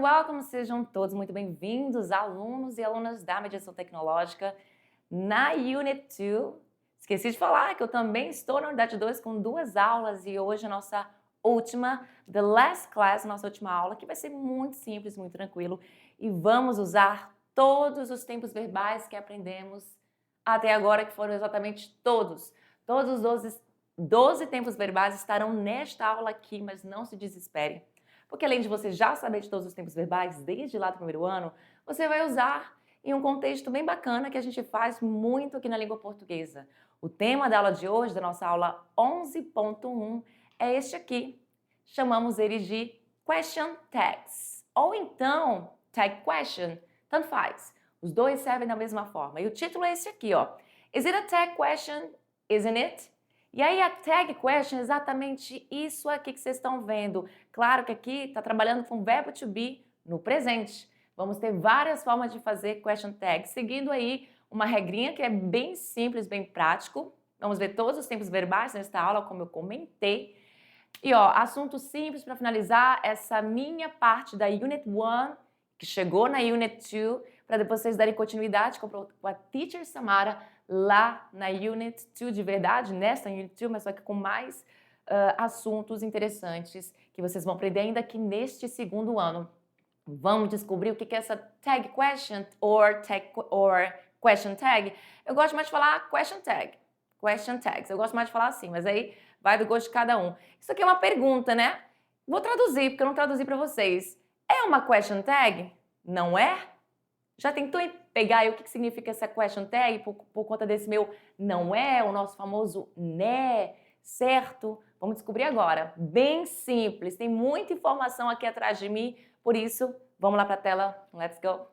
welcome! Sejam todos muito bem-vindos, alunos e alunas da Mediação Tecnológica na Unit 2. Esqueci de falar que eu também estou na Unidade 2 com 2 aulas e hoje a nossa última, the last class, nossa última aula, que vai ser muito simples, muito tranquilo e vamos usar todos os tempos verbais que aprendemos até agora, que foram exatamente todos. Todos os 12 tempos verbais estarão nesta aula aqui, mas não se desespere. Porque além de você já saber de todos os tempos verbais desde lá do primeiro ano, você vai usar em um contexto bem bacana que a gente faz muito aqui na língua portuguesa. O tema da aula de hoje, da nossa aula 11.1, é este aqui. Chamamos ele de Question Tags. Ou então, Tag Question, tanto faz. Os dois servem da mesma forma. E o título é esse aqui, ó. Is it a tag question? Isn't it? E aí a tag question é exatamente isso aqui que vocês estão vendo. Claro que aqui está trabalhando com o verbo to be no presente. Vamos ter várias formas de fazer question tag, seguindo aí uma regrinha que é bem simples, bem prático. Vamos ver todos os tempos verbais nesta aula, como eu comentei. E ó, assunto simples para finalizar essa minha parte da Unit 1, que chegou na Unit 2, para depois vocês darem continuidade com a Teacher Samara lá na Unit 2 de verdade, nesta Unit 2, mas só que com mais assuntos interessantes que vocês vão aprender ainda aqui neste segundo ano. Vamos descobrir o que é essa tag question or question tag. Eu gosto mais de falar question tags. Eu gosto mais de falar assim, mas aí vai do gosto de cada um. Isso aqui é uma pergunta, né? Vou traduzir, porque eu não traduzi para vocês. É uma question tag? Não é? Já tentou pegar aí o que significa essa question tag por conta desse meu não é, o nosso famoso né, certo? Vamos descobrir agora. Bem simples, tem muita informação aqui atrás de mim, por isso, vamos lá para a tela. Let's go!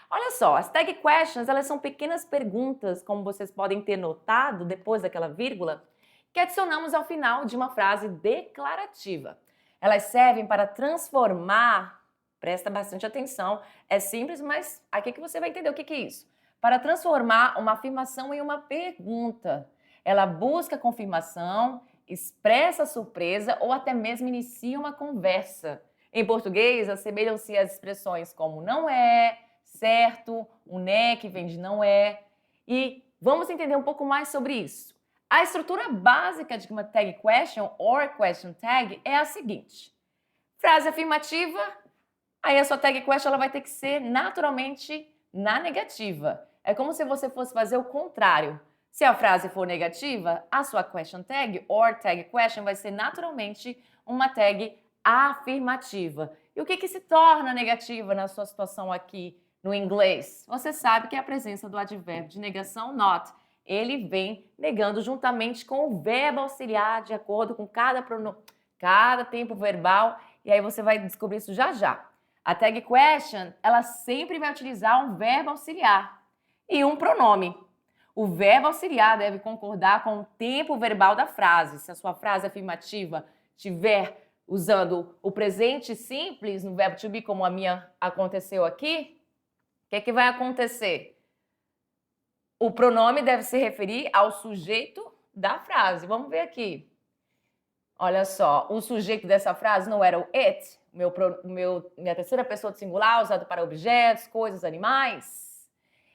Olha só, as tag questions, elas são pequenas perguntas, como vocês podem ter notado depois daquela vírgula, que adicionamos ao final de uma frase declarativa. Elas servem para transformar. Presta bastante atenção, é simples, mas aqui que você vai entender o que é isso. Para transformar uma afirmação em uma pergunta. Ela busca confirmação, expressa surpresa ou até mesmo inicia uma conversa. Em português, assemelham-se às expressões como não é, certo, o né que vem de não é. E vamos entender um pouco mais sobre isso. A estrutura básica de uma tag question or question tag é a seguinte. Frase afirmativa. Aí a sua tag question ela vai ter que ser naturalmente na negativa. É como se você fosse fazer o contrário. Se a frase for negativa, a sua question tag or tag question vai ser naturalmente uma tag afirmativa. E o que se torna negativa na sua situação aqui no inglês? Você sabe que é a presença do advérbio de negação not. Ele vem negando juntamente com o verbo auxiliar de acordo com cada tempo verbal. E aí você vai descobrir isso já já. A tag question, ela sempre vai utilizar um verbo auxiliar e um pronome. O verbo auxiliar deve concordar com o tempo verbal da frase. Se a sua frase afirmativa estiver usando o presente simples no verbo to be, como a minha aconteceu aqui, o que vai acontecer? O pronome deve se referir ao sujeito da frase. Vamos ver aqui. Olha só, o sujeito dessa frase não era o it, minha terceira pessoa do singular, usado para objetos, coisas, animais.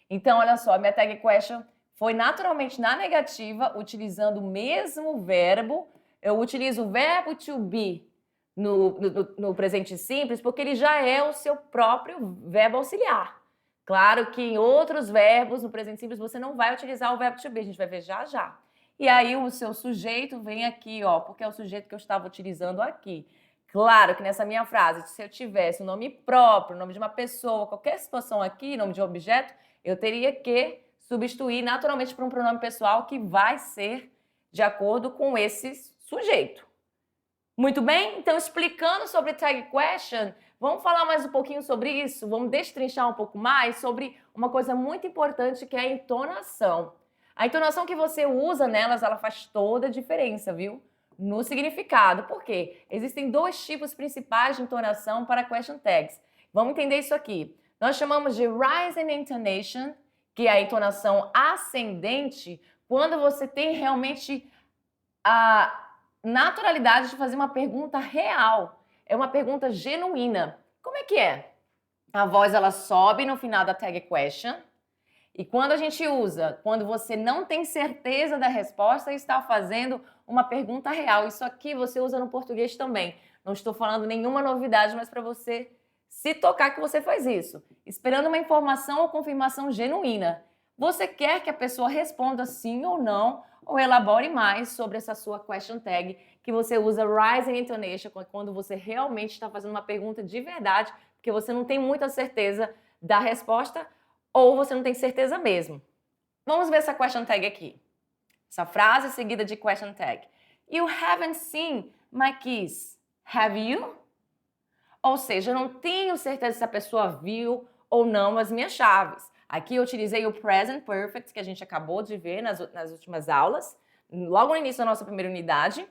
Então, olha só, a minha tag question foi naturalmente na negativa, utilizando o mesmo verbo. Eu utilizo o verbo to be no presente simples, porque ele já é o seu próprio verbo auxiliar. Claro que em outros verbos, no presente simples, você não vai utilizar o verbo to be, a gente vai ver já já. E aí o seu sujeito vem aqui, ó, porque é o sujeito que eu estava utilizando aqui. Claro que nessa minha frase, se eu tivesse o nome próprio, o nome de uma pessoa, qualquer situação aqui, nome de um objeto, eu teria que substituir naturalmente por um pronome pessoal que vai ser de acordo com esse sujeito. Muito bem? Então, explicando sobre tag question, vamos falar mais um pouquinho sobre isso? Vamos destrinchar um pouco mais sobre uma coisa muito importante que é a entonação. A entonação que você usa nelas, ela faz toda a diferença, viu? No significado. Por quê? Existem dois tipos principais de entonação para question tags. Vamos entender isso aqui. Nós chamamos de rising intonation, que é a entonação ascendente, quando você tem realmente a naturalidade de fazer uma pergunta real. é uma pergunta genuína. Como é que é? A voz ela sobe no final da tag question. E quando a gente usa, quando você não tem certeza da resposta, está fazendo uma pergunta real. Isso aqui você usa no português também. Não estou falando nenhuma novidade, mas para você se tocar que você faz isso. Esperando uma informação ou confirmação genuína. Você quer que a pessoa responda sim ou não, ou elabore mais sobre essa sua question tag, que você usa rising intonation, quando você realmente está fazendo uma pergunta de verdade, porque você não tem muita certeza da resposta, ou você não tem certeza mesmo. Vamos ver essa question tag aqui. Essa frase seguida de question tag. You haven't seen my keys, have you? Ou seja, eu não tenho certeza se a pessoa viu ou não as minhas chaves. Aqui eu utilizei o present perfect, que a gente acabou de ver nas últimas aulas, logo no início da nossa primeira unidade.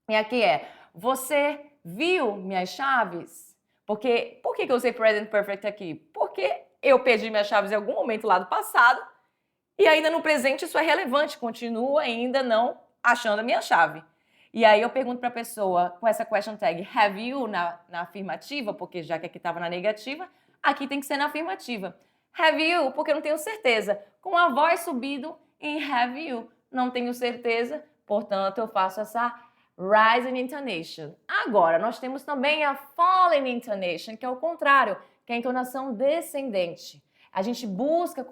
E aqui é, você viu minhas chaves? Por que eu usei present perfect aqui? Porque eu perdi minhas chaves em algum momento lá do passado e ainda no presente isso é relevante, continuo ainda não achando a minha chave. E aí eu pergunto para a pessoa com essa question tag have you na afirmativa, porque já que aqui estava na negativa, aqui tem que ser na afirmativa. Have you, porque eu não tenho certeza. Com a voz subido em have you, não tenho certeza, portanto eu faço essa rising intonation. Agora, nós temos também a falling intonation, que é o contrário, que é a entonação descendente. A gente busca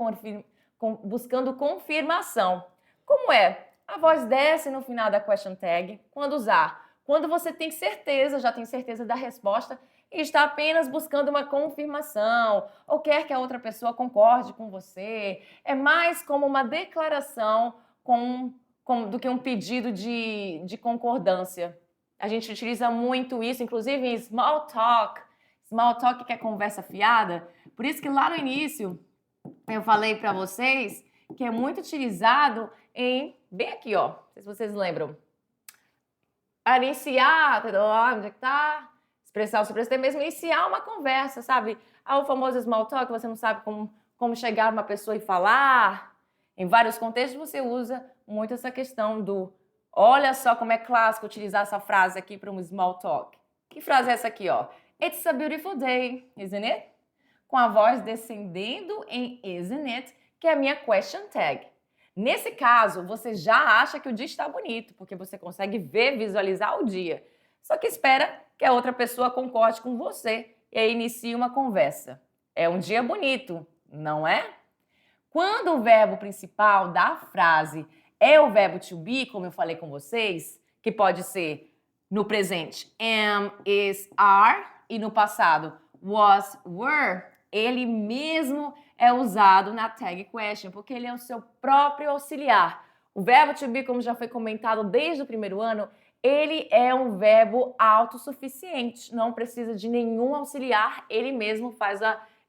buscando confirmação. Como é? A voz desce no final da question tag. Quando usar? Quando você tem certeza, já tem certeza da resposta e está apenas buscando uma confirmação ou quer que a outra pessoa concorde com você. É mais como uma declaração do que um pedido de concordância. A gente utiliza muito isso, inclusive em small talk. Small talk que é conversa fiada. Por isso que lá no início eu falei para vocês que é muito utilizado bem aqui, ó. Não sei se vocês lembram. Iniciar, onde é que tá? Expressar o seu até mesmo iniciar uma conversa, sabe? O famoso small talk, você não sabe como chegar uma pessoa e falar. Em vários contextos você usa muito essa questão do olha só como é clássico utilizar essa frase aqui para um small talk. Que frase é essa aqui, ó? It's a beautiful day, isn't it? Com a voz descendendo em isn't it, que é a minha question tag. Nesse caso, você já acha que o dia está bonito, porque você consegue visualizar o dia. Só que espera que a outra pessoa concorde com você e aí inicia uma conversa. É um dia bonito, não é? Quando o verbo principal da frase é o verbo to be, como eu falei com vocês, que pode ser no presente am, is, are, e no passado was, were, ele mesmo é usado na tag question, porque ele é o seu próprio auxiliar. O verbo to be, como já foi comentado desde o primeiro ano, ele é um verbo autossuficiente, não precisa de nenhum auxiliar, ele mesmo faz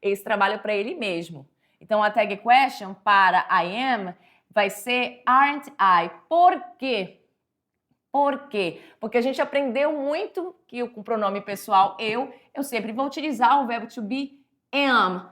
esse trabalho para ele mesmo. Então, a tag question para I am vai ser aren't I. Por quê? Por quê? Porque a gente aprendeu muito que com o pronome pessoal eu sempre vou utilizar o verbo to be am.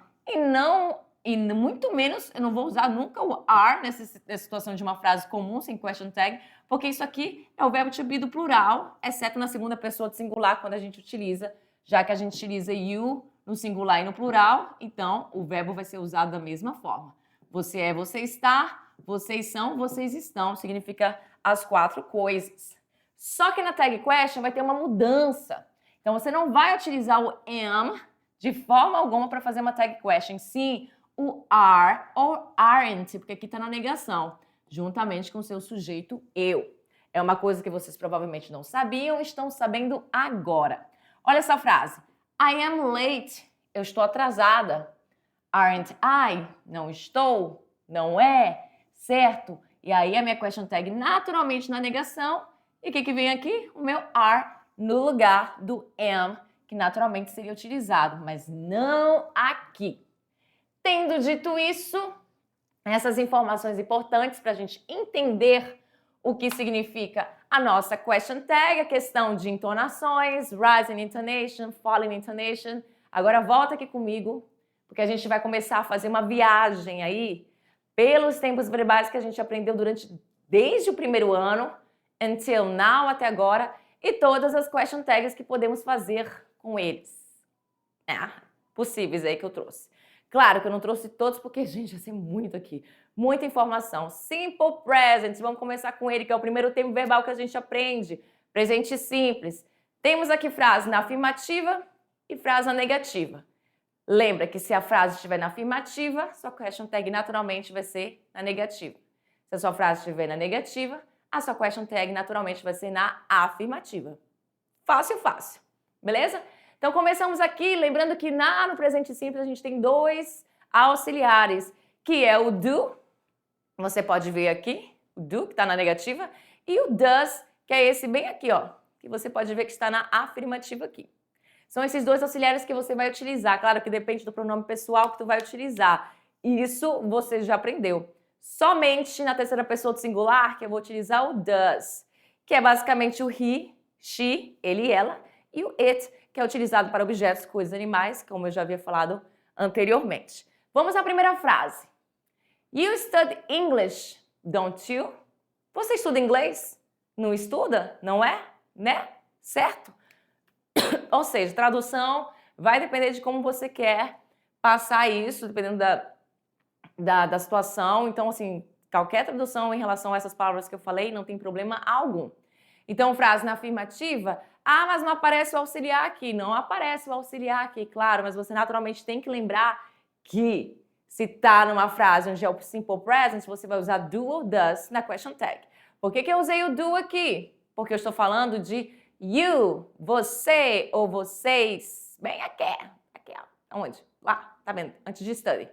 E muito menos, eu não vou usar nunca o are nessa situação de uma frase comum, sem question tag, porque isso aqui é o verbo to be do plural, exceto na segunda pessoa de singular, quando a gente utiliza, já que a gente utiliza you no singular e no plural, então o verbo vai ser usado da mesma forma. Você é, você está, vocês são, vocês estão, significa as quatro coisas. Só que na tag question vai ter uma mudança. Então você não vai utilizar o am de forma alguma para fazer uma tag question. Sim, o are ou aren't, porque aqui está na negação, juntamente com o seu sujeito eu. É uma coisa que vocês provavelmente não sabiam e estão sabendo agora. Olha essa frase. I am late. Eu estou atrasada. Aren't I? Não estou. Não é. Certo? E aí a minha question tag naturalmente na negação. E o que vem aqui? O meu are no lugar do am, que naturalmente seria utilizado, mas não aqui. Tendo dito isso, essas informações importantes para a gente entender o que significa a nossa question tag, a questão de entonações, rising intonation, falling intonation. Agora volta aqui comigo, porque a gente vai começar a fazer uma viagem aí pelos tempos verbais que a gente aprendeu desde o primeiro ano, until now, até agora, e todas as question tags que podemos fazer com eles. Possíveis aí que eu trouxe. Claro que eu não trouxe todos porque, gente, ia ser muito aqui. Muita informação. Simple present. Vamos começar com ele, que é o primeiro tempo verbal que a gente aprende. Presente simples. Temos aqui frase na afirmativa e frase na negativa. Lembra que se a frase estiver na afirmativa, sua question tag naturalmente vai ser na negativa. Se a sua frase estiver na negativa, a sua question tag naturalmente vai ser na afirmativa. Fácil, fácil. Beleza? Então, começamos aqui, lembrando que no presente simples a gente tem dois auxiliares, que é o do, você pode ver aqui, o do, que está na negativa, e o does, que é esse bem aqui, ó, que você pode ver que está na afirmativa aqui. São esses dois auxiliares que você vai utilizar. Claro que depende do pronome pessoal que tu vai utilizar. Isso você já aprendeu. Somente na terceira pessoa do singular que eu vou utilizar o does, que é basicamente o he, she, ele e ela, e o it, que é utilizado para objetos, coisas, animais, como eu já havia falado anteriormente. Vamos à primeira frase. You study English, don't you? Você estuda inglês? Não estuda? Não é? Né? Certo? Ou seja, tradução vai depender de como você quer passar isso, dependendo da situação. Então, assim, qualquer tradução em relação a essas palavras que eu falei não tem problema algum. Então, frase na afirmativa, mas não aparece o auxiliar aqui. Não aparece o auxiliar aqui, claro, mas você naturalmente tem que lembrar que se está numa frase onde é o simple present, você vai usar do ou does na question tag. Por que eu usei o do aqui? Porque eu estou falando de you, você ou vocês. Bem aqui, ó. Onde? Lá, tá vendo? Antes de study.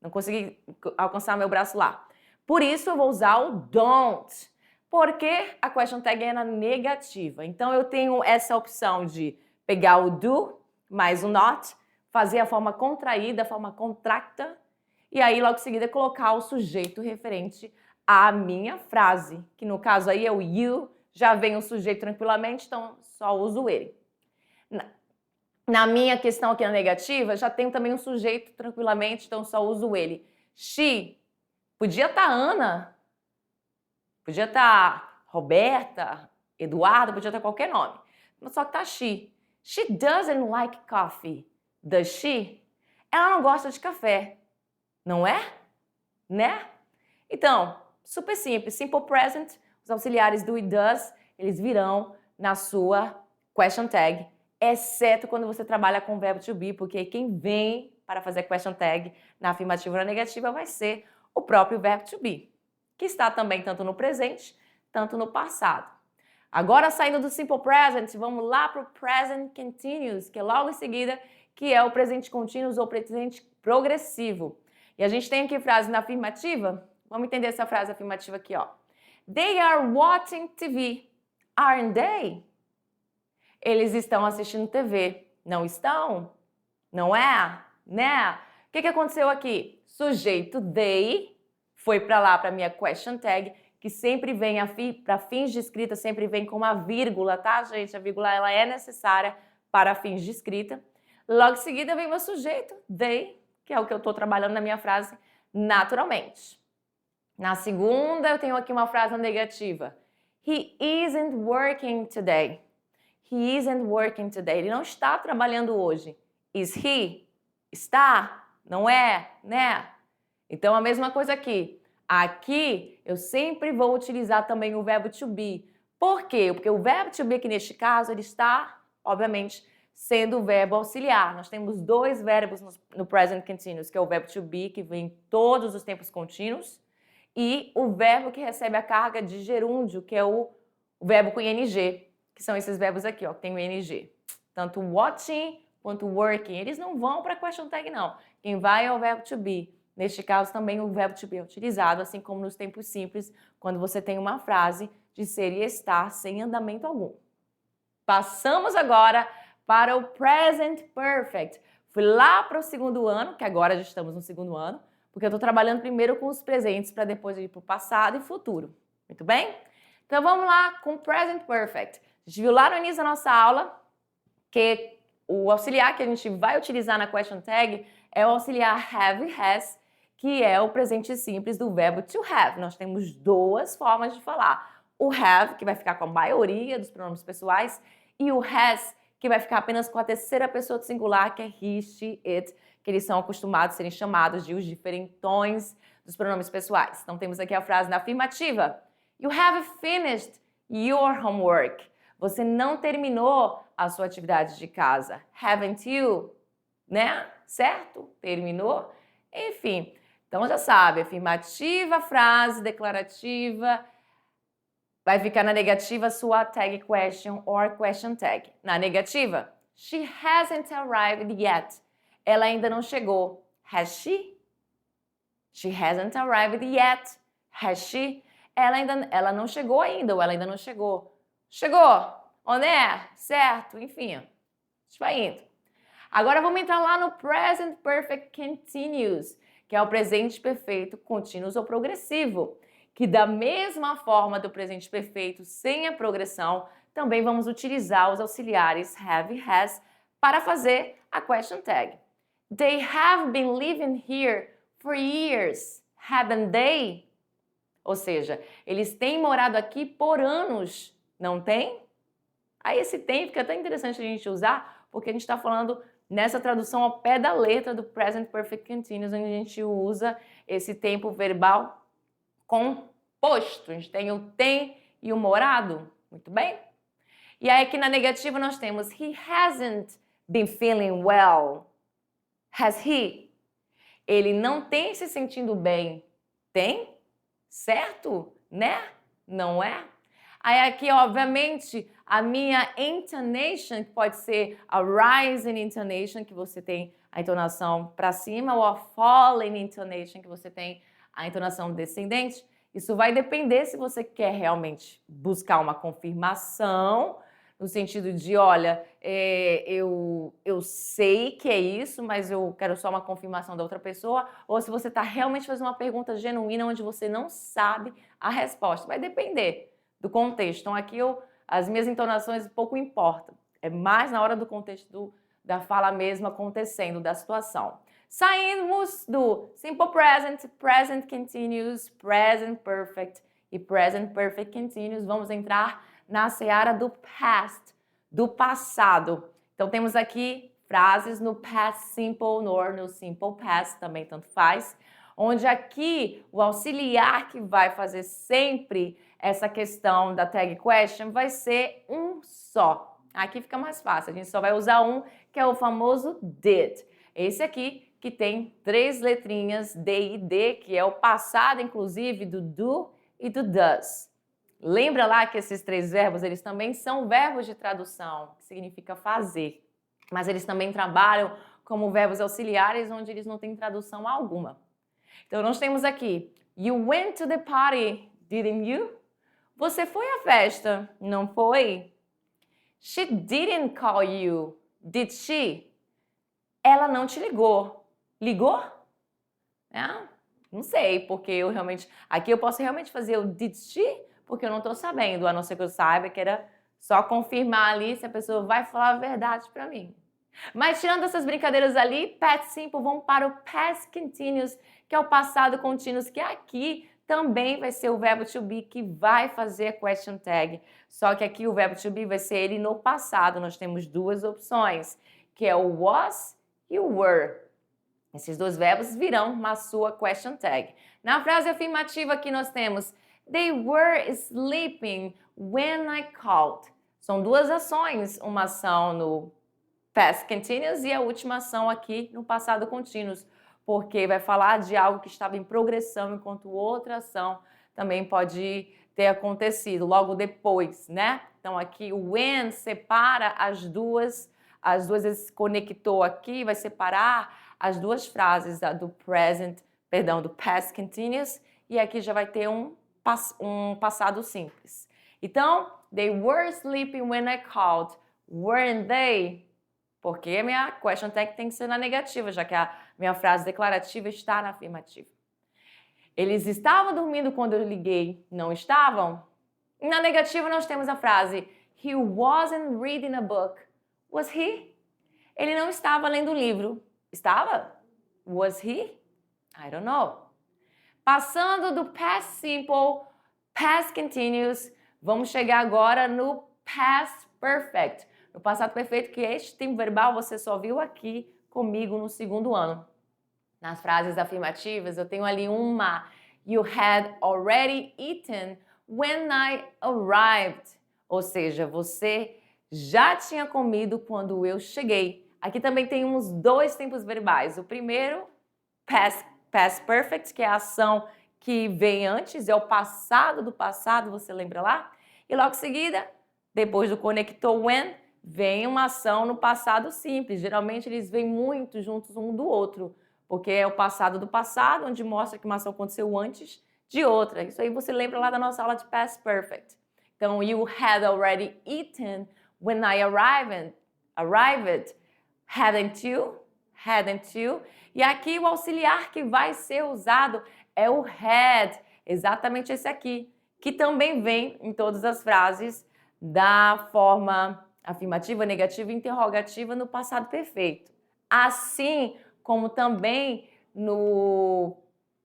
Não consegui alcançar meu braço lá. Por isso eu vou usar o don't. Porque a question tag é na negativa. Então eu tenho essa opção de pegar o do mais o not, fazer a forma contraída, a forma contracta, e aí logo em seguida colocar o sujeito referente à minha frase, que no caso aí é o you, já vem o sujeito tranquilamente, então só uso ele. Na minha questão aqui na negativa, já tenho também um sujeito tranquilamente, então só uso ele. She, podia estar Ana, podia estar Roberta, Eduardo, podia estar qualquer nome. Mas só que tá she. She doesn't like coffee. Does she? Ela não gosta de café. Não é? Né? Então, super simples. Simple present, os auxiliares do e does, eles virão na sua question tag, exceto quando você trabalha com o verbo to be, porque quem vem para fazer question tag na afirmativa ou na negativa vai ser o próprio verbo to be, que está também tanto no presente, tanto no passado. Agora, saindo do simple present, vamos lá para o present continuous, que é logo em seguida, que é o presente contínuo ou presente progressivo. E a gente tem aqui frase na afirmativa. Vamos entender essa frase afirmativa aqui, ó. They are watching TV, aren't they? Eles estão assistindo TV. Não estão? Não é? Né? O que aconteceu aqui? Sujeito they foi para lá para minha question tag, que sempre vem para fins de escrita, sempre vem com uma vírgula, tá, gente? A vírgula ela é necessária para fins de escrita. Logo em seguida vem meu sujeito, they, que é o que eu estou trabalhando na minha frase naturalmente. Na segunda, eu tenho aqui uma frase negativa. He isn't working today. He isn't working today. Ele não está trabalhando hoje. Is he? Está? Não é? Né? Então, a mesma coisa aqui. Aqui, eu sempre vou utilizar também o verbo to be. Por quê? Porque o verbo to be aqui neste caso, ele está, obviamente, sendo o verbo auxiliar. Nós temos dois verbos no present continuous, que é o verbo to be, que vem em todos os tempos contínuos, e o verbo que recebe a carga de gerúndio, que é o verbo com ing, que são esses verbos aqui, ó, que tem o ing. Tanto watching quanto working, eles não vão para a question tag, não. Quem vai é o verbo to be. Neste caso, também o verbo to be é utilizado, assim como nos tempos simples, quando você tem uma frase de ser e estar sem andamento algum. Passamos agora para o present perfect. Fui lá para o segundo ano, que agora já estamos no segundo ano, porque eu estou trabalhando primeiro com os presentes para depois ir para o passado e futuro. Muito bem? Então vamos lá com o present perfect. A gente viu lá no início da nossa aula que o auxiliar que a gente vai utilizar na question tag é o auxiliar have e has, que é o presente simples do verbo to have. Nós temos duas formas de falar. o have, que vai ficar com a maioria dos pronomes pessoais, e o has, que vai ficar apenas com a terceira pessoa do singular, que é he, she, it, que eles são acostumados a serem chamados de os diferentões dos pronomes pessoais. Então temos aqui a frase na afirmativa. You have finished your homework. Você não terminou a sua atividade de casa. Haven't you? Né? Certo? Terminou? Enfim, então já sabe, afirmativa, frase declarativa, vai ficar na negativa sua tag question or question tag. Na negativa, she hasn't arrived yet. Ela ainda não chegou. Has she? She hasn't arrived yet. Has she? Ela não chegou ainda, ou ela ainda não chegou. Chegou! Onde é? Certo? Enfim, a gente vai indo. Agora vamos entrar lá no Present Perfect Continuous, que é o presente perfeito contínuo ou progressivo, que da mesma forma do presente perfeito sem a progressão, também vamos utilizar os auxiliares have e has para fazer a question tag. They have been living here for years, haven't they? Ou seja, eles têm morado aqui por anos, não tem? Aí esse tem fica até interessante a gente usar, porque a gente está falando nessa tradução ao pé da letra do Present Perfect Continuous, onde a gente usa esse tempo verbal composto. A gente tem o tem e o morado, muito bem? E aí aqui na negativa nós temos he hasn't been feeling well. Has he? Ele não tem se sentindo bem. Tem? Certo? Né? Não é? Aí aqui, obviamente, a minha intonation, que pode ser a rising intonation, que você tem a entonação para cima, ou a falling intonation, que você tem a entonação descendente. Isso vai depender se você quer realmente buscar uma confirmação, no sentido de, olha, eu sei que é isso, mas eu quero só uma confirmação da outra pessoa, ou se você está realmente fazendo uma pergunta genuína onde você não sabe a resposta. Vai depender do contexto. Então aqui as minhas entonações pouco importam. É mais na hora do contexto da fala mesmo acontecendo, da situação. Saímos do Simple Present, Present Continuous, Present Perfect e Present Perfect Continuous. Vamos entrar na seara do past, do passado. Então temos aqui frases no past simple no simple past, também tanto faz, onde aqui o auxiliar que vai fazer sempre essa questão da tag question vai ser um só. Aqui fica mais fácil, a gente só vai usar um, que é o famoso did. Esse aqui que tem 3 letrinhas, D e D, que é o passado, inclusive, do do e do does. Lembra lá que esses 3 verbos, eles também são verbos de tradução, que significa fazer. Mas eles também trabalham como verbos auxiliares, onde eles não têm tradução alguma. Então, nós temos aqui, you went to the party, didn't you? Você foi à festa, não foi? She didn't call you, did she? Ela não te ligou. Ligou? Não sei, porque eu realmente... Aqui eu posso realmente fazer o did she, porque eu não estou sabendo, a não ser que eu saiba que era só confirmar ali se a pessoa vai falar a verdade para mim. Mas tirando essas brincadeiras ali, past simple, vamos para o past continuous, que é o passado contínuo, que aqui também vai ser o verbo to be que vai fazer a question tag. Só que aqui o verbo to be vai ser ele no passado. Nós temos 2 opções, que é o was e o were. Esses 2 verbos virão uma sua question tag. Na frase afirmativa aqui nós temos they were sleeping when I called. São 2 ações, uma ação no past continuous e a última ação aqui no passado contínuo, porque vai falar de algo que estava em progressão, enquanto outra ação também pode ter acontecido logo depois, né? Então aqui o when separa as duas vezes conectou aqui, vai separar as 2 frases do past continuous, e aqui já vai ter um passado simples. Então, they were sleeping when I called, weren't they? Porque a minha question tag tem que ser na negativa, já que a minha frase declarativa está na afirmativa. Eles estavam dormindo quando eu liguei, não estavam? Na negativa nós temos a frase he wasn't reading a book. Was he? Ele não estava lendo o livro. Estava? Was he? I don't know. Passando do past simple, past continuous, Vamos chegar agora no past perfect. No passado perfeito, que este tempo verbal você só viu aqui comigo no segundo ano. Nas frases afirmativas, eu tenho ali uma: You had already eaten when I arrived. Ou seja, você já tinha comido quando eu cheguei. Aqui também tem uns dois tempos verbais. O primeiro, past perfect, que é a ação que vem antes, é o passado do passado, você lembra lá? E logo em seguida, depois do conector when, vem uma ação no passado simples. Geralmente eles vêm muito juntos um do outro, porque é o passado do passado, onde mostra que uma ação aconteceu antes de outra. Isso aí você lembra lá da nossa aula de past perfect. Então, you had already eaten when I arrived. Hadn't you? Hadn't you? E aqui o auxiliar que vai ser usado é o had, exatamente esse aqui, que também vem em todas as frases da forma afirmativa, negativa e interrogativa no passado perfeito. Assim como também no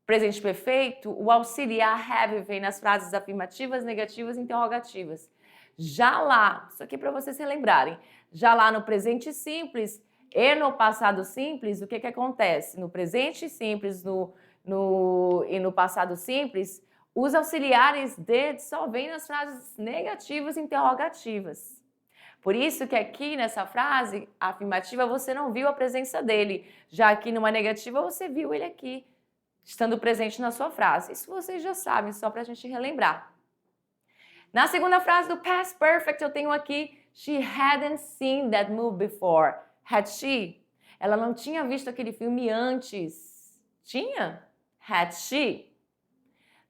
presente perfeito, o auxiliar have vem nas frases afirmativas, negativas e interrogativas. Já lá, isso aqui para vocês se lembrarem, já lá no presente simples e no passado simples, o que acontece? No presente simples e no passado simples, os auxiliares de só vêm nas frases negativas e interrogativas. Por isso que aqui nessa frase afirmativa você não viu a presença dele, já aqui numa negativa você viu ele aqui, estando presente na sua frase. Isso vocês já sabem, só para a gente relembrar. Na segunda frase do past perfect eu tenho aqui she hadn't seen that movie before. Had she? Ela não tinha visto aquele filme antes. Tinha? Had she?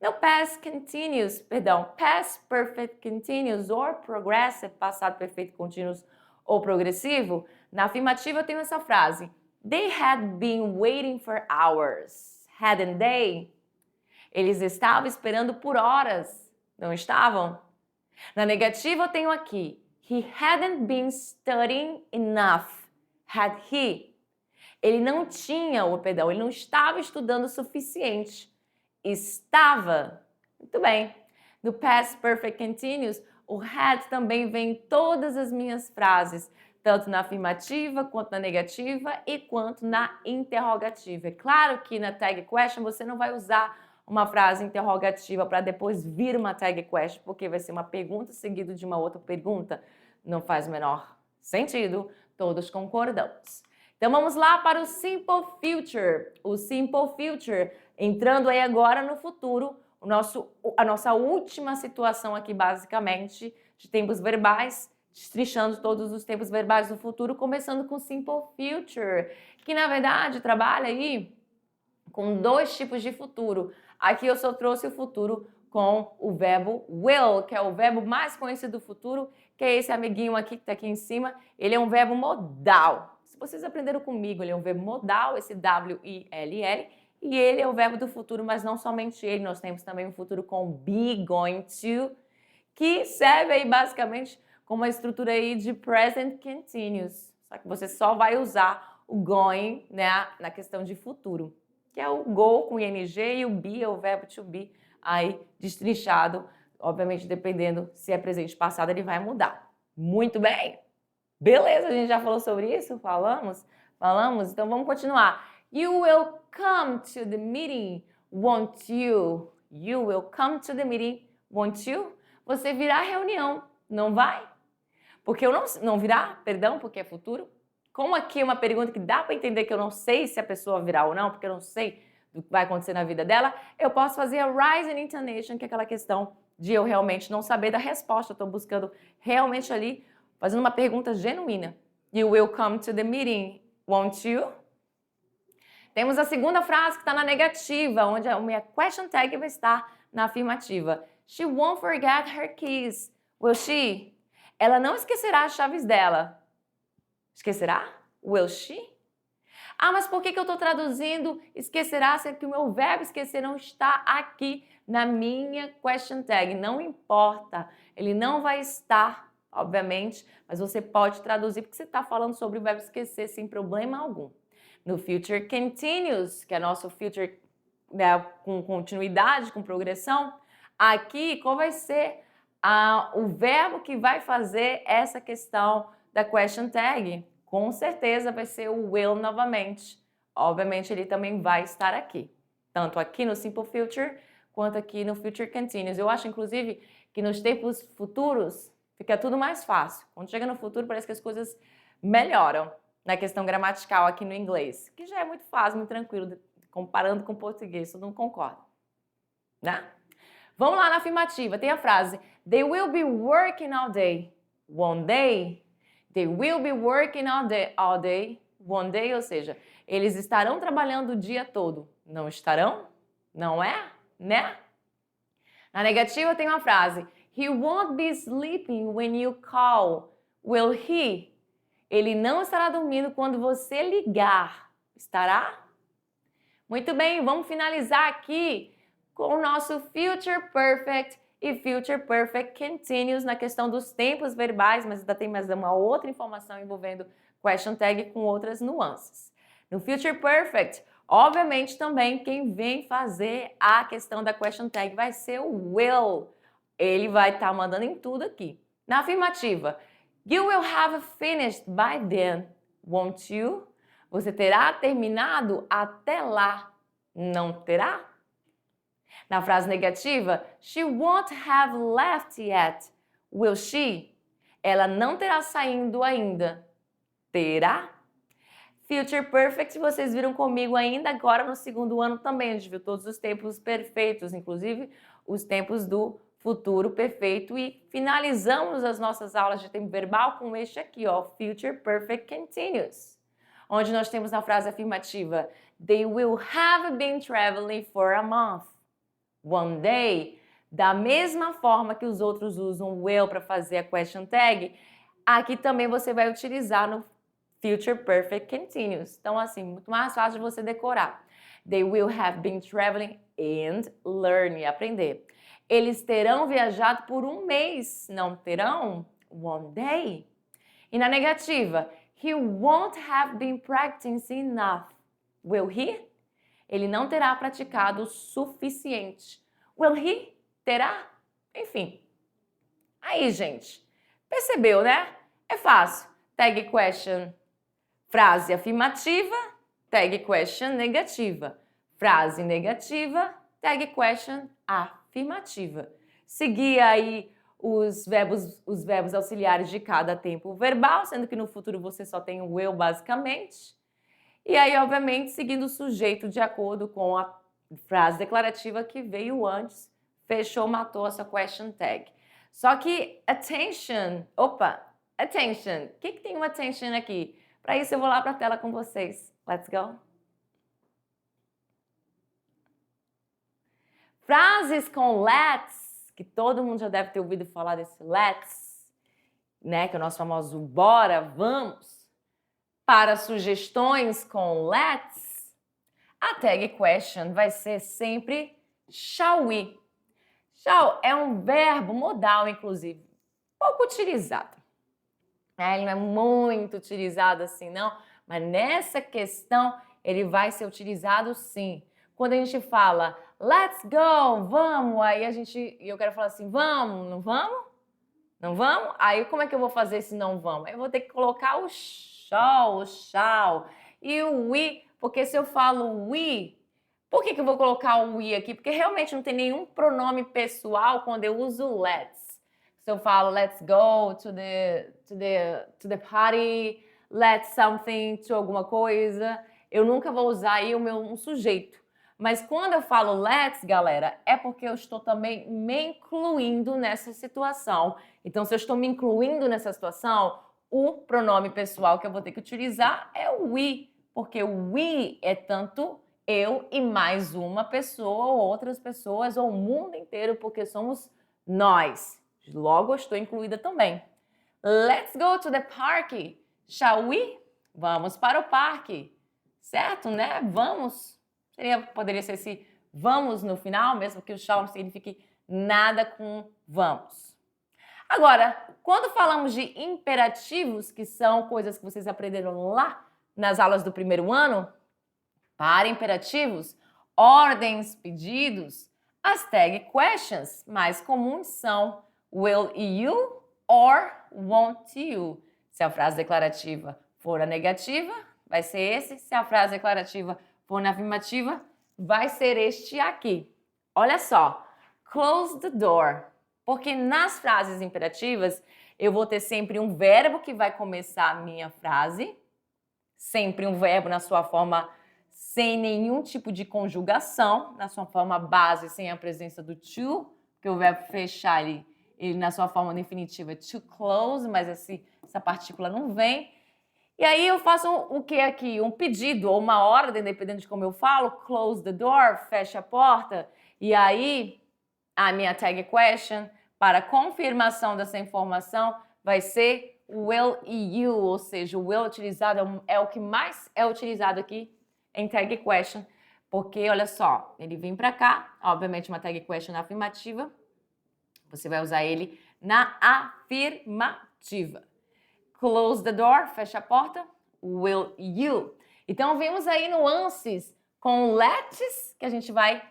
No past continuous, past perfect continuous or progressive, passado perfeito continuous ou progressivo, na afirmativa eu tenho essa frase: They had been waiting for hours, hadn't they? Eles estavam esperando por horas, não estavam? Na negativa eu tenho aqui: He hadn't been studying enough, had he? Ele não ele não estava estudando o suficiente. Estava. Muito bem. No past perfect continuous, o had também vem em todas as minhas frases, tanto na afirmativa, quanto na negativa e quanto na interrogativa. É claro que na tag question você não vai usar uma frase interrogativa para depois vir uma tag question, porque vai ser uma pergunta seguida de uma outra pergunta. Não faz o menor sentido, todos concordamos. Então vamos lá para o simple future. O simple future, entrando aí agora no futuro, a nossa última situação aqui basicamente de tempos verbais, destrinchando todos os tempos verbais do futuro, começando com simple future, que na verdade trabalha aí com dois tipos de futuro. Aqui eu só trouxe o futuro com o verbo will, que é o verbo mais conhecido do futuro, que é esse amiguinho aqui que está aqui em cima. Ele é um verbo modal. Se vocês aprenderam comigo, ele é um verbo modal, esse W-I-L-L, e ele é o verbo do futuro, mas não somente ele, nós temos também um futuro com be, going to, que serve aí basicamente como uma estrutura aí de present continuous. Só que você só vai usar o going, né, na questão de futuro, que é o go com ing e o be é o verbo to be, aí destrinchado, obviamente dependendo se é presente ou passado, ele vai mudar. Muito bem! Beleza, a gente já falou sobre isso? Falamos? Então vamos continuar. You will come to the meeting, won't you? You will come to the meeting, won't you? Você virá à reunião, não vai? Porque eu não virá, perdão, porque é futuro. Como aqui é uma pergunta que dá para entender que eu não sei se a pessoa virá ou não, porque eu não sei do que vai acontecer na vida dela, eu posso fazer a rising intonation, que é aquela questão de eu realmente não saber da resposta. Eu estou buscando realmente ali, fazendo uma pergunta genuína. You will come to the meeting, won't you? Temos a segunda frase que está na negativa, onde a minha question tag vai estar na afirmativa. She won't forget her keys, will she? Ela não esquecerá as chaves dela. Esquecerá? Will she? Ah, mas por que eu estou traduzindo esquecerá, sendo que o meu verbo esquecer não está aqui na minha question tag? Não importa, ele não vai estar, obviamente, mas você pode traduzir porque você está falando sobre o verbo esquecer sem problema algum. No future continuous, que é nosso future, né, com continuidade, com progressão, aqui qual vai ser O verbo que vai fazer essa questão da question tag, com certeza vai ser o will novamente. Obviamente, ele também vai estar aqui. Tanto aqui no Simple Future, quanto aqui no Future Continuous. Eu acho, inclusive, que nos tempos futuros fica tudo mais fácil. Quando chega no futuro, parece que as coisas melhoram na questão gramatical aqui no inglês, que já é muito fácil, muito tranquilo, comparando com o português, todo mundo concorda, né? Vamos lá na afirmativa, tem a frase They will be working all day, one day. They will be working all day, one day, ou seja, eles estarão trabalhando o dia todo. Não estarão? Não é? Né? Na negativa tem uma frase He won't be sleeping when you call, will he? Ele não estará dormindo quando você ligar. Estará? Muito bem, vamos finalizar aqui com o nosso Future Perfect e Future Perfect Continuous na questão dos tempos verbais, mas ainda tem mais uma outra informação envolvendo question tag com outras nuances. No Future Perfect, obviamente também quem vem fazer a questão da question tag vai ser o will. Ele vai estar mandando em tudo aqui. Na afirmativa, You will have finished by then, won't you? Você terá terminado até lá, não terá? Na frase negativa, She won't have left yet, will she? Ela não terá saindo ainda, terá? Future Perfect, vocês viram comigo ainda agora no segundo ano também. A gente viu todos os tempos perfeitos, inclusive os tempos do futuro perfeito. E finalizamos as nossas aulas de tempo verbal com este aqui, ó, Future Perfect Continuous. Onde nós temos na frase afirmativa They will have been traveling for a month. One day. Da mesma forma que os outros usam will para fazer a question tag, aqui também você vai utilizar no Future Perfect Continuous. Então, assim, muito mais fácil de você decorar. They will have been traveling and learning, aprender. Eles terão viajado por um mês, não terão? One day. E na negativa, he won't have been practicing enough. Will he? Ele não terá praticado o suficiente. Will he? Terá? Enfim. Aí, gente, percebeu, né? É fácil. Tag question, frase afirmativa, tag question negativa. Frase negativa, tag question afirmativa. Seguir aí os verbos auxiliares de cada tempo verbal, sendo que no futuro você só tem o will basicamente. E aí, obviamente, seguindo o sujeito de acordo com a frase declarativa que veio antes, fechou, matou essa question tag. Só que attention, attention. O que tem um attention aqui? Para isso eu vou lá para a tela com vocês. Let's go. Frases com let's, que todo mundo já deve ter ouvido falar desse let's, né? Que é o nosso famoso bora, vamos. Para sugestões com let's, a tag question vai ser sempre shall we. Shall é um verbo modal, inclusive, pouco utilizado. Ele não é muito utilizado assim, não, mas nessa questão ele vai ser utilizado sim. Quando a gente fala let's go, vamos, aí eu quero falar assim, vamos, não vamos? Não vamos? Aí como é que eu vou fazer se não vamos? Eu vou ter que colocar o shall e o we, porque se eu falo we, por que eu vou colocar o we aqui? Porque realmente não tem nenhum pronome pessoal quando eu uso let's. Se eu falo let's go to the party, let's something to alguma coisa, eu nunca vou usar aí um sujeito. Mas quando eu falo let's, galera, é porque eu estou também me incluindo nessa situação. Então, se eu estou me incluindo nessa situação, o pronome pessoal que eu vou ter que utilizar é o we, porque o we é tanto eu e mais uma pessoa ou outras pessoas ou o mundo inteiro, porque somos nós. Logo, eu estou incluída também. Let's go to the park. Shall we? Vamos para o parque. Certo, né? Vamos. Poderia ser esse vamos no final, mesmo que o shall não signifique nada com vamos. Agora, quando falamos de imperativos, que são coisas que vocês aprenderam lá nas aulas do primeiro ano, para imperativos, ordens, pedidos, as tag questions mais comuns são will you or won't you? Se a frase declarativa for a negativa, vai ser esse. Se a frase declarativa for na afirmativa, vai ser este aqui. Olha só, close the door. Porque nas frases imperativas, eu vou ter sempre um verbo que vai começar a minha frase, sempre um verbo na sua forma sem nenhum tipo de conjugação, na sua forma base, sem a presença do to, porque o verbo fechar ele na sua forma definitiva é to close, mas essa partícula não vem. E aí eu faço o que aqui? Um pedido ou uma ordem, dependendo de como eu falo, close the door, fecha a porta, e aí a minha tag question para confirmação dessa informação vai ser will e you, ou seja, o will utilizado é o que mais é utilizado aqui em tag question, porque olha só, ele vem para cá, obviamente uma tag question afirmativa, você vai usar ele na afirmativa. Close the door, fecha a porta, will you. Então vemos aí nuances com let's, que a gente vai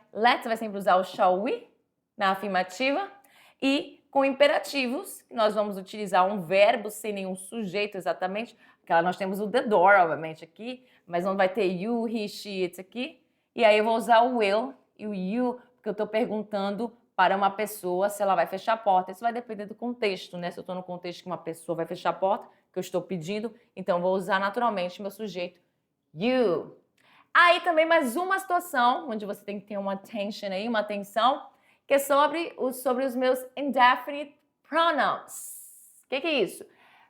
sempre usar o shall we na afirmativa, e com imperativos, nós vamos utilizar um verbo sem nenhum sujeito exatamente. Nós temos o the door, obviamente, aqui, mas não vai ter you, he, she, it aqui. E aí eu vou usar o will e o you, porque eu estou perguntando para uma pessoa se ela vai fechar a porta. Isso vai depender do contexto, né? Se eu estou no contexto que uma pessoa vai fechar a porta, que eu estou pedindo, então eu vou usar naturalmente meu sujeito you. Aí também mais uma situação onde você tem que ter uma attention aí, uma atenção, que é sobre os meus indefinite pronouns. O que é isso?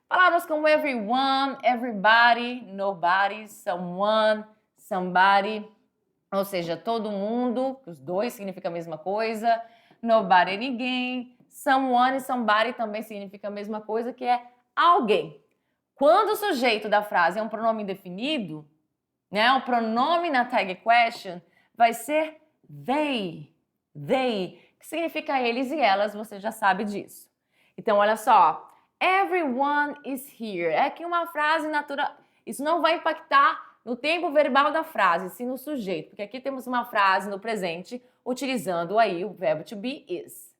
Palavras como everyone, everybody, nobody, someone, somebody, ou seja, todo mundo, os dois significam a mesma coisa, nobody, ninguém, someone e somebody também significa a mesma coisa, que é alguém. Quando o sujeito da frase é um pronome indefinido, né, o pronome na tag question vai ser they, que significa eles e elas, você já sabe disso. Então, olha só, everyone is here. É aqui uma frase natural. Isso não vai impactar no tempo verbal da frase, sim no sujeito, porque aqui temos uma frase no presente utilizando aí o verbo to be is.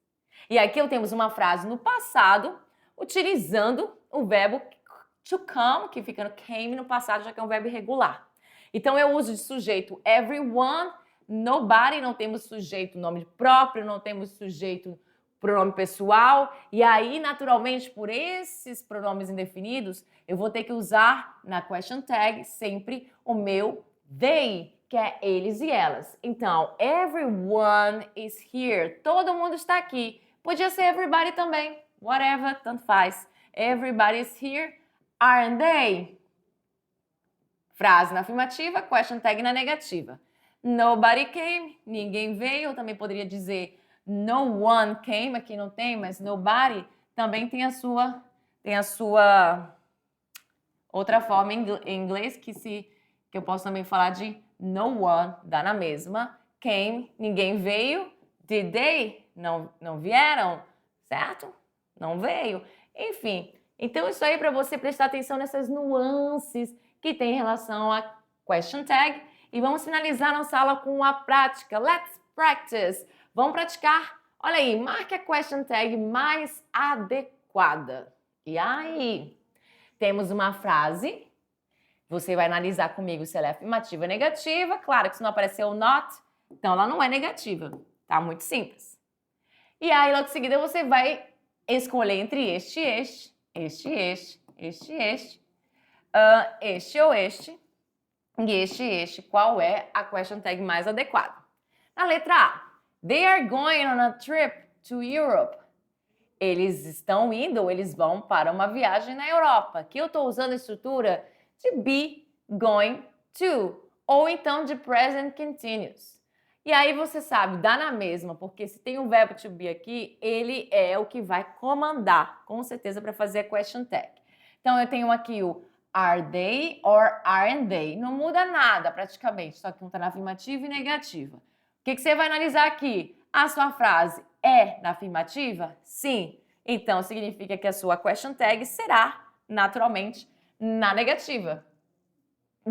E aqui temos uma frase no passado utilizando o verbo to come, que fica no came no passado, já que é um verbo irregular. Então eu uso de sujeito everyone, nobody, não temos sujeito nome próprio, não temos sujeito pronome pessoal, e aí, naturalmente, por esses pronomes indefinidos, eu vou ter que usar na question tag sempre o meu they, que é eles e elas. Então, everyone is here. Todo mundo está aqui. Podia ser everybody também. Whatever, tanto faz. Everybody is here, aren't they? Frase na afirmativa, question tag na negativa. Nobody came, ninguém veio. Eu também poderia dizer no one came, aqui não tem, mas nobody também tem a sua outra forma em inglês que eu posso também falar de no one, dá na mesma. Came, ninguém veio. Did they? Não vieram, certo? Não veio. Enfim, então isso aí para você prestar atenção nessas nuances que tem em relação a question tag. E vamos finalizar nossa aula com a prática. Let's practice. Vamos praticar. Olha aí, marque a question tag mais adequada. E aí, temos uma frase. Você vai analisar comigo se ela é afirmativa ou negativa. Claro que se não apareceu o not, então ela não é negativa. Tá muito simples. E aí, logo em seguida, você vai escolher entre este ou este, qual é a question tag mais adequada. Na letra A, they are going on a trip to Europe. Eles estão indo ou eles vão para uma viagem na Europa. Aqui eu estou usando a estrutura de be going to, ou então de present continuous. E aí você sabe, dá na mesma, porque se tem um verbo to be aqui, ele é o que vai comandar, com certeza, para fazer a question tag. Então eu tenho aqui o are they or aren't they? Não muda nada praticamente, só que um está na afirmativa e negativa. O que você vai analisar aqui? A sua frase é na afirmativa? Sim. Então significa que a sua question tag será, naturalmente, na negativa.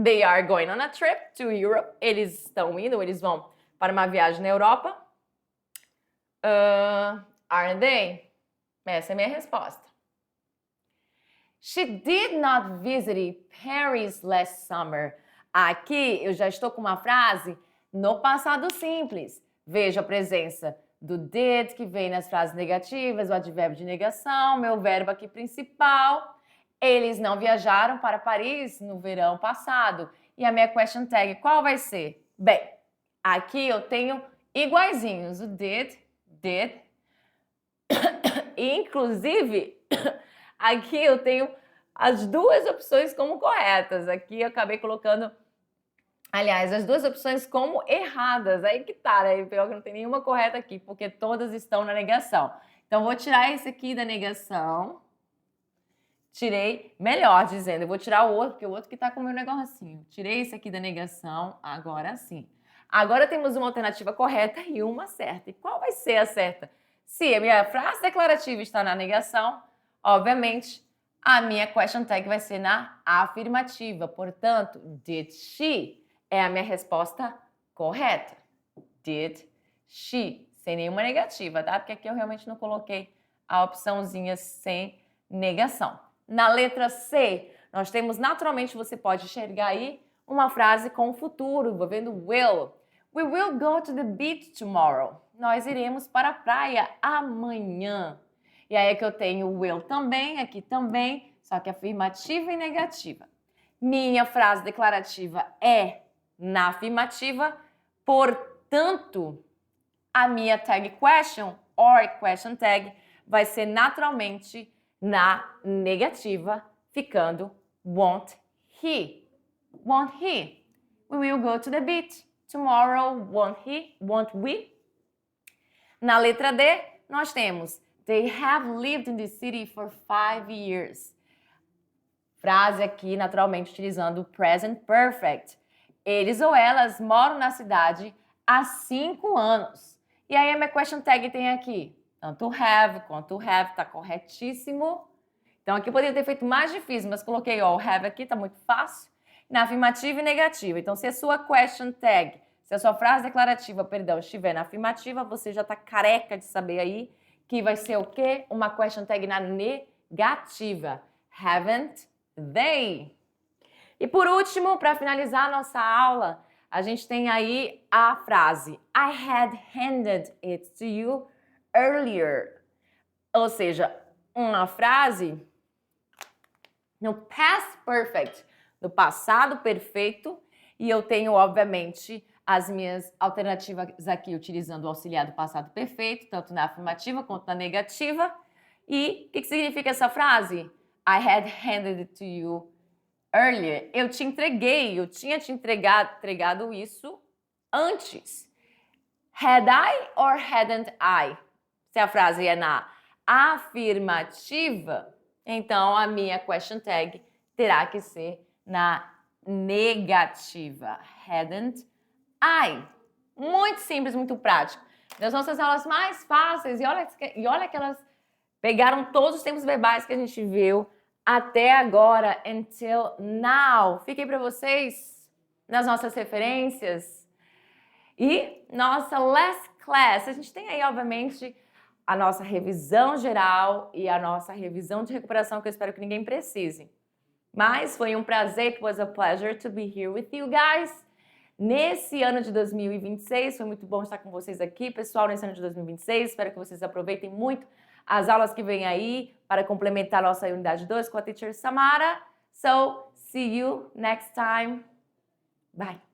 They are going on a trip to Europe. Eles estão indo, eles vão para uma viagem na Europa. Aren't they? Essa é a minha resposta. She did not visit Paris last summer. Aqui eu já estou com uma frase no passado simples. Veja a presença do did, que vem nas frases negativas, o advérbio de negação, meu verbo aqui principal. Eles não viajaram para Paris no verão passado. E a minha question tag, qual vai ser? Bem, aqui eu tenho iguaizinhos, o did. E, inclusive, aqui eu tenho as duas opções como corretas. Aqui eu acabei colocando, aliás, as duas opções como erradas. Aí que tá, né? Pior que não tem nenhuma correta aqui, porque todas estão na negação. Então, vou tirar esse aqui da negação. Tirei, melhor dizendo, eu vou tirar o outro, porque o outro que tá com o meu negocinho. Tirei esse aqui da negação, agora sim. Agora temos uma alternativa correta e uma certa. E qual vai ser a certa? Se a minha frase declarativa está na negação, obviamente, a minha question tag vai ser na afirmativa. Portanto, did she é a minha resposta correta. Did she, sem nenhuma negativa, tá? Porque aqui eu realmente não coloquei a opçãozinha sem negação. Na letra C, nós temos, naturalmente, você pode enxergar aí uma frase com o futuro, envolvendo will. We will go to the beach tomorrow. Nós iremos para a praia amanhã. E aí é que eu tenho will também, aqui também, só que afirmativa e negativa. Minha frase declarativa é na afirmativa, portanto, a minha tag question, or question tag, vai ser naturalmente na negativa, ficando won't he. Won't he? We will go to the beach tomorrow, won't he? Won't we? Na letra D, nós temos they have lived in the city for 5 years. Frase aqui, naturalmente, utilizando o present perfect. Eles ou elas moram na cidade há 5 anos. E aí a minha question tag tem aqui tanto have quanto have, tá corretíssimo. Então aqui eu poderia ter feito mais difícil, mas coloquei ó, o have aqui, tá muito fácil. Na afirmativa e negativa. Então se a sua question tag, se a sua frase declarativa, perdão, estiver na afirmativa, você já tá careca de saber aí que vai ser o quê? Uma question tag na negativa. Haven't they? E por último, para finalizar a nossa aula, a gente tem aí a frase I had handed it to you earlier. Ou seja, uma frase no past perfect, no passado perfeito, e eu tenho, obviamente, as minhas alternativas aqui utilizando o auxiliar do passado perfeito, tanto na afirmativa quanto na negativa. E o que significa essa frase? I had handed it to you earlier. Eu te entreguei, eu tinha te entregado isso antes. Had I or hadn't I? Se a frase é na afirmativa, então a minha question tag terá que ser na negativa. Hadn't I? Muito simples, muito prático. Das nossas aulas mais fáceis, e olha que elas pegaram todos os tempos verbais que a gente viu até agora, until now. Fiquei para vocês nas nossas referências. E nossa last class, a gente tem aí, obviamente, a nossa revisão geral e a nossa revisão de recuperação, que eu espero que ninguém precise. Mas foi um prazer, it was a pleasure to be here with you guys. Nesse ano de 2026, foi muito bom estar com vocês aqui, pessoal, nesse ano de 2026. Espero que vocês aproveitem muito as aulas que vêm aí para complementar nossa unidade 2 com a Teacher Samara. So, see you next time. Bye!